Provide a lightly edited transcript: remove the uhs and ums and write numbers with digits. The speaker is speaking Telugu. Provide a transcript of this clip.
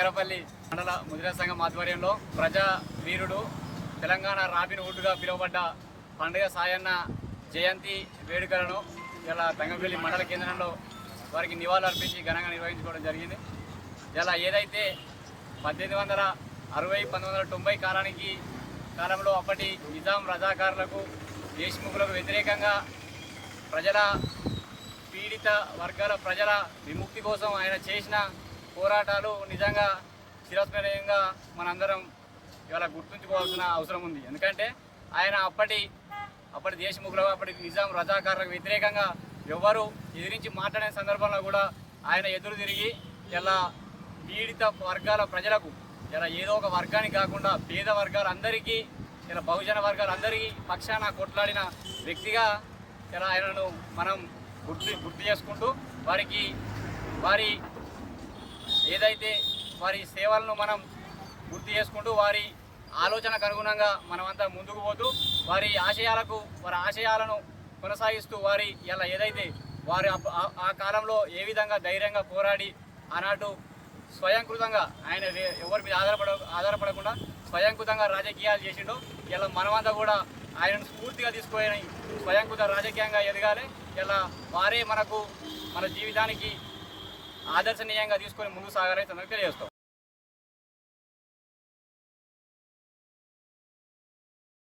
బంగారపల్లి మండల ముదిరా సంఘం ఆధ్వర్యంలో ప్రజా వీరుడు తెలంగాణ రాబిన్ హుడ్గా పిలువబడ్డ పండుగ సాయన్న జయంతి వేడుకలను ఇలా తంగంపల్లి మండల కేంద్రంలో వారికి నివాళులు అర్పించి ఘనంగా నిర్వహించుకోవడం జరిగింది. ఇలా ఏదైతే 1860-1990 కాలంలో అప్పటి నిజాం రజాకారులకు దేశముఖులకు వ్యతిరేకంగా ప్రజల పీడిత వర్గాల ప్రజల విముక్తి కోసం ఆయన చేసిన పోరాటాలు నిజంగా చిరస్మరణీయంగా మనందరం ఇవాళ గుర్తుంచుకోవాల్సిన అవసరం ఉంది. ఎందుకంటే ఆయన అప్పటి దేశముఖులకు అప్పటి నిజాం రజాకారులకు వ్యతిరేకంగా ఎవరు ఎదిరించి మాట్లాడే సందర్భంలో కూడా ఆయన ఎదురు తిరిగి ఇలా పీడిత వర్గాల ప్రజలకు ఇలా ఏదో ఒక వర్గానికి కాకుండా పేద వర్గాలందరికీ ఇలా బహుజన వర్గాలందరికీ పక్షాన కొట్లాడిన వ్యక్తిగా ఇలా ఆయనను మనం గుర్తు చేసుకుంటూ వారి ఏదైతే వారి సేవలను మనం గుర్తు చేసుకుంటూ వారి ఆలోచనకు అనుగుణంగా మనమంతా ముందుకు పోతూ వారి ఆశయాలను కొనసాగిస్తూ వారి ఇలా ఏదైతే వారి ఆ కాలంలో ఏ విధంగా ధైర్యంగా పోరాడి ఆనాడు స్వయంకృతంగా ఆయన ఎవరి మీద ఆధారపడకుండా స్వయంకృతంగా రాజకీయాలు చేసిండో ఇలా మనమంతా కూడా ఆయనను స్ఫూర్తిగా తీసుకొని స్వయంకృత రాజకీయంగా ఎదగాలి. ఇలా వారే మన జీవితానికి ఆదర్శనీయంగా తీసుకొని ముందుకు సాగాలని తనకు తెలియజేస్తాం.